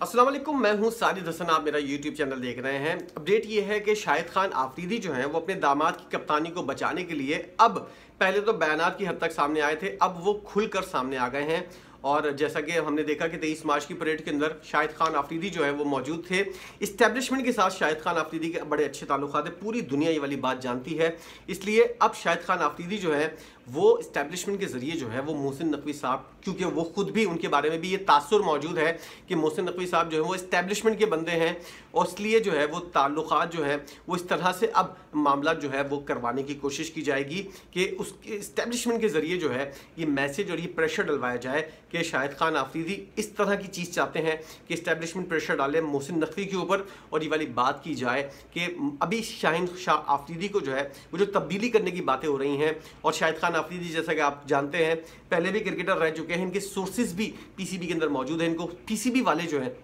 अस्सलाम वालेकुम, मैं हूं साजिद हसन। आप मेरा यूट्यूब चैनल देख रहे हैं। अपडेट ये है कि शाहिद खान आफरीदी जो हैं वो अपने दामाद की कप्तानी को बचाने के लिए अब पहले तो बयानात की हद तक सामने आए थे, अब वो खुलकर सामने आ गए हैं। और जैसा कि हमने देखा कि 23 मार्च की परेड के अंदर शाहिद खान आफरीदी जो है वो मौजूद थे। इस्टेब्लिशमेंट के साथ शाहिद खान आफरीदी के बड़े अच्छे ताल्लुकात हैं, पूरी दुनिया ये वाली बात जानती है। इसलिए अब शाहिद खान आफरीदी जो है वो इस्टेब्लिशमेंट के ज़रिए जो है वो मोहसिन नकवी साहब, क्योंकि वो खुद भी उनके बारे में भी ये तासुर मौजूद है कि मोहसिन नकवी साहब जो है वो इस्टेब्लिशमेंट के बंदे हैं, और इसलिए जो है वो ताल्लुकात जो है वो इस तरह से अब मामला जो है वो करवाने की कोशिश की जाएगी कि उसके इस्टेब्लिशमेंट के ज़रिए जो है ये मैसेज और ये प्रेशर डलवाया जाए कि शाहिद खान आफरीदी इस तरह की चीज़ चाहते हैं कि इस्टेब्लिशमेंट प्रेशर डाले मोहसिन नकवी के ऊपर, और ये वाली बात की जाए कि अभी शाहिद शाह आफरीदी को जो है वो जो तब्दीली करने की बातें हो रही हैं। और शाहिद खान आफरीदी जैसा कि आप जानते हैं पहले भी क्रिकेटर रह चुके हैं, इनके सोर्सेज भी पीसीबी के अंदर मौजूद हैं। इनको पीसीबी वाले जो हैं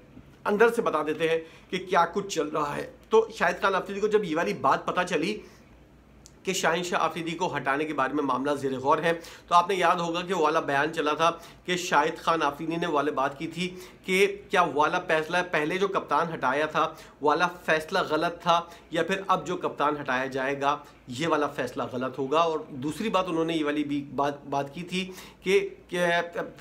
अंदर से बता देते हैं कि क्या कुछ चल रहा है। तो शाहिद खान आफरीदी को जब ये वाली बात पता चली कि शाहिद शाह आफरीदी को हटाने के बारे में मामला ज़ेर गौर है, तो आपने याद होगा कि वो वाला बयान चला था कि शाहिद खान आफरीदी ने वाले बात की थी कि क्या वाला फैसला पहले जो कप्तान हटाया था वाला फ़ैसला गलत था, या फिर अब जो कप्तान हटाया जाएगा ये वाला फ़ैसला गलत होगा। और दूसरी बात उन्होंने ये वाली भी बात की थी कि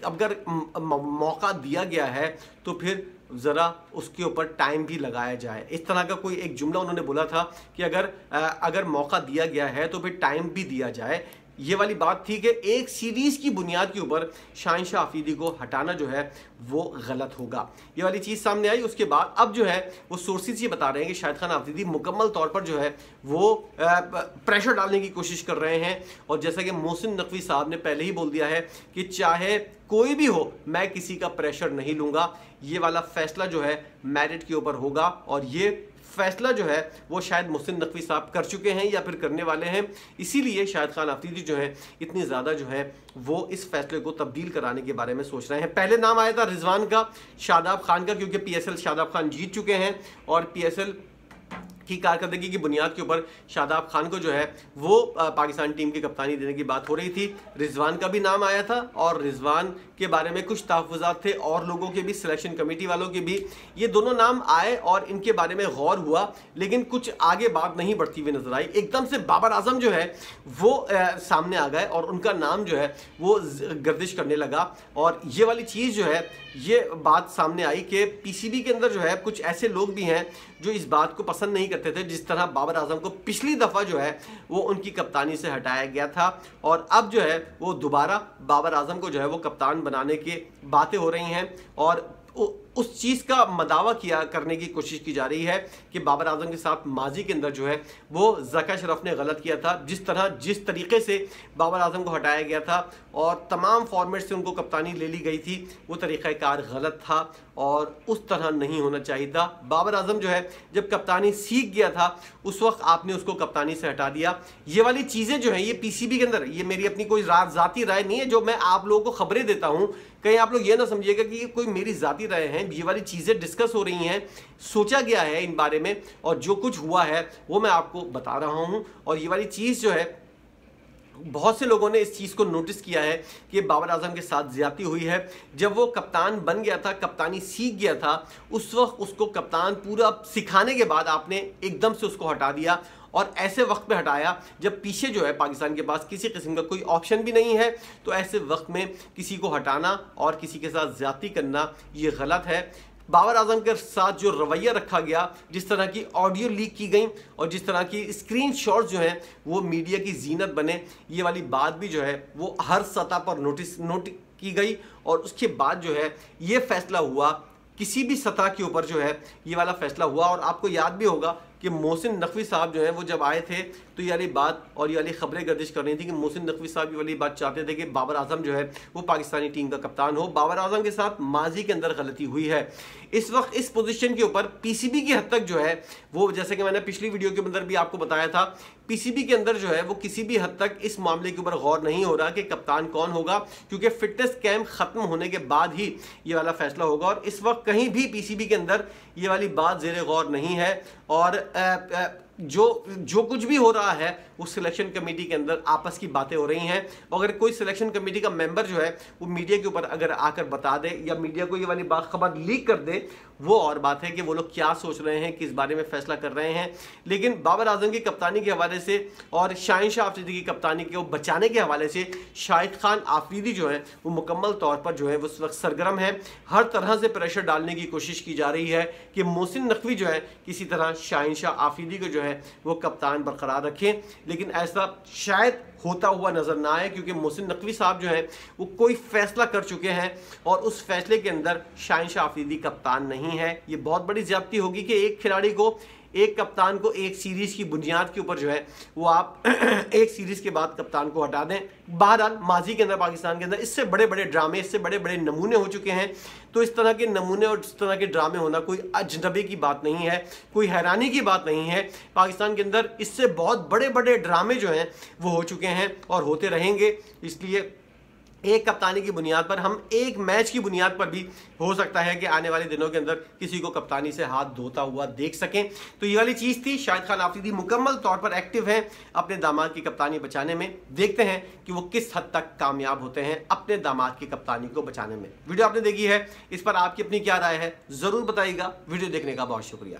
अगर मौका दिया गया है तो फिर ज़रा उसके ऊपर टाइम भी लगाया जाए। इस तरह का कोई एक जुमला उन्होंने बोला था कि अगर मौका दिया गया है तो फिर टाइम भी दिया जाए। ये वाली बात थी कि एक सीरीज़ की बुनियाद के ऊपर शाहिद शाह आफरीदी को हटाना जो है वो गलत होगा। ये वाली चीज़ सामने आई। उसके बाद अब जो है वो सोर्सेज ये बता रहे हैं कि शाहिद खान आफरीदी मुकम्मल तौर पर जो है वो प्रेशर डालने की कोशिश कर रहे हैं। और जैसा कि मोहसिन नकवी साहब ने पहले ही बोल दिया है कि चाहे कोई भी हो मैं किसी का प्रेशर नहीं लूँगा, ये वाला फैसला जो है मेरिट के ऊपर होगा। और ये फैसला जो है वो शायद मोहसिन नकवी साहब कर चुके हैं या फिर करने वाले हैं। इसीलिए शाहिद खान आफरीदी जो है इतनी ज़्यादा जो है वो इस फैसले को तब्दील कराने के बारे में सोच रहे हैं। पहले नाम आया था रिजवान का, शादाब खान का, क्योंकि पीएसएल शादाब खान जीत चुके हैं और पीएसएल की कारकर्दगी की बुनियाद के ऊपर शादाब खान को जो है वो पाकिस्तान टीम की कप्तानी देने की बात हो रही थी। रिजवान का भी नाम आया था और रिजवान के बारे में कुछ तहफ़्फ़ुज़ात थे और लोगों के भी, सिलेक्शन कमेटी वालों के भी। ये दोनों नाम आए और इनके बारे में गौर हुआ, लेकिन कुछ आगे बात नहीं बढ़ती हुई नजर आई। एकदम से बाबर आजम जो है वो सामने आ गए और उनका नाम जो है वो गर्दिश करने लगा। और ये वाली चीज़ जो है ये बात सामने आई कि पीसीबी के अंदर जो है कुछ ऐसे लोग भी हैं जो इस बात को पसंद नहीं करते थे, जिस तरह बाबर आजम को पिछली दफ़ा जो है वो उनकी कप्तानी से हटाया गया था। और अब जो है वो दोबारा बाबर आजम को जो है वो कप्तान बनाने की बातें हो रही हैं और उस चीज़ का मदावा करने की कोशिश की जा रही है कि बाबर आजम के साथ माजी के अंदर जो है वो ज़का अशरफ ने गलत किया था। जिस तरीके से बाबर आजम को हटाया गया था और तमाम फॉर्मेट से उनको कप्तानी ले ली गई थी, वो तरीक़ाकार गलत था और उस तरह नहीं होना चाहिए था। बाबर आजम जो है जब कप्तानी सीख गया था उस वक्त आपने उसको कप्तानी से हटा दिया। ये वाली चीज़ें जो हैं ये पीसीबी के अंदर, ये मेरी अपनी कोई ज़ाती राय नहीं है, जो मैं आप लोगों को खबरें देता हूँ, कहीं आप लोग ये ना समझिएगा कि ये कोई मेरी ज़ाती राय है। ये वाली चीज़ें डिस्कस हो रही हैं, सोचा गया है इन बारे में, और जो कुछ हुआ है वो मैं आपको बता रहा हूँ। और ये वाली चीज़ जो है बहुत से लोगों ने इस चीज़ को नोटिस किया है कि बाबर आजम के साथ ज़्यादती हुई है। जब वो कप्तान बन गया था, कप्तानी सीख गया था, उस वक्त उसको कप्तान पूरा सिखाने के बाद आपने एकदम से उसको हटा दिया। और ऐसे वक्त में हटाया जब पीछे जो है पाकिस्तान के पास किसी किस्म का कोई ऑप्शन भी नहीं है, तो ऐसे वक्त में किसी को हटाना और किसी के साथ ज़्यादती करना ये गलत है। बाबर आजम के साथ जो रवैया रखा गया, जिस तरह की ऑडियो लीक की गई और जिस तरह की स्क्रीनशॉट्स जो हैं वो मीडिया की जीनत बने, ये वाली बात भी जो है वो हर सतह पर नोट की गई। और उसके बाद जो है ये फैसला हुआ, किसी भी सतह के ऊपर जो है ये वाला फैसला हुआ। और आपको याद भी होगा कि मोहसिन नकवी साहब जो हैं वो जब आए थे तो ये वाली बात और ये वाली खबरें गर्दिश कर रही थी कि मोहसिन नकवी साहब ये वाली बात चाहते थे कि बाबर आजम जो है वो पाकिस्तानी टीम का कप्तान हो। बाबर आजम के साथ माजी के अंदर गलती हुई है। इस वक्त इस पोजीशन के ऊपर पीसीबी की हद तक जो है वो, जैसे कि मैंने पिछली वीडियो के अंदर भी आपको बताया था, पीसीबी के अंदर जो है वो किसी भी हद तक इस मामले के ऊपर गौर नहीं हो रहा कि कप्तान कौन होगा, क्योंकि फिटनेस कैंप खत्म होने के बाद ही ये वाला फैसला होगा। और इस वक्त कहीं भी पीसीबी के अंदर ये वाली बात ज़ेरे गौर नहीं है। और जो कुछ भी हो रहा है वो सिलेक्शन कमेटी के अंदर आपस की बातें हो रही हैं। अगर कोई सिलेक्शन कमेटी का मेंबर जो है वो मीडिया के ऊपर अगर आकर बता दे या मीडिया को ये वाली बात खबर लीक कर दे, वो और बात है कि वो लोग क्या सोच रहे हैं, किस बारे में फैसला कर रहे हैं। लेकिन बाबर आजम की कप्तानी के हवाले से और शाहिनशाह आफरीदी की कप्तानी को बचाने के हवाले से शाहिद खान आफरीदी जो है वो मुकम्मल तौर पर जो है वो उस वक्त सरगर्म है। हर तरह से प्रेशर डालने की कोशिश की जा रही है कि मोहसिन नकवी जो है किसी तरह शाहिनशाह आफरीदी को जो है वो कप्तान बरकरार रखें। लेकिन ऐसा शायद होता हुआ नजर ना आए, क्योंकि मोहसिन नकवी साहब जो हैं वो कोई फैसला कर चुके हैं और उस फैसले के अंदर शाहिनशाह आफरीदी कप्तान नहीं है। ये बहुत बड़ी ज्यादती होगी कि एक खिलाड़ी को, एक कप्तान को एक सीरीज की बुनियाद के ऊपर जो है वो आप एक सीरीज के बाद कप्तान को हटा दें। बहरहाल माजी के अंदर, पाकिस्तान के अंदर इससे बड़े बड़े ड्रामे, इससे बड़े बड़े नमूने हो चुके हैं। तो इस तरह के नमूने और इस तरह के ड्रामे होना कोई अजनबी की बात नहीं है, कोई हैरानी की बात नहीं है। पाकिस्तान के अंदर इससे बहुत बड़े बड़े ड्रामे जो हैं वो हो चुके हैं और होते रहेंगे। इसलिए एक कप्तानी की बुनियाद पर, हम एक मैच की बुनियाद पर भी हो सकता है कि आने वाले दिनों के अंदर किसी को कप्तानी से हाथ धोता हुआ देख सकें। तो ये वाली चीज़ थी। शाहिद खान आफरीदी मुकम्मल तौर पर एक्टिव हैं अपने दामाद की कप्तानी बचाने में। देखते हैं कि वो किस हद तक कामयाब होते हैं अपने दामाद की कप्तानी को बचाने में। वीडियो आपने देखी है, इस पर आपकी अपनी क्या राय है ज़रूर बताइएगा। वीडियो देखने का बहुत शुक्रिया।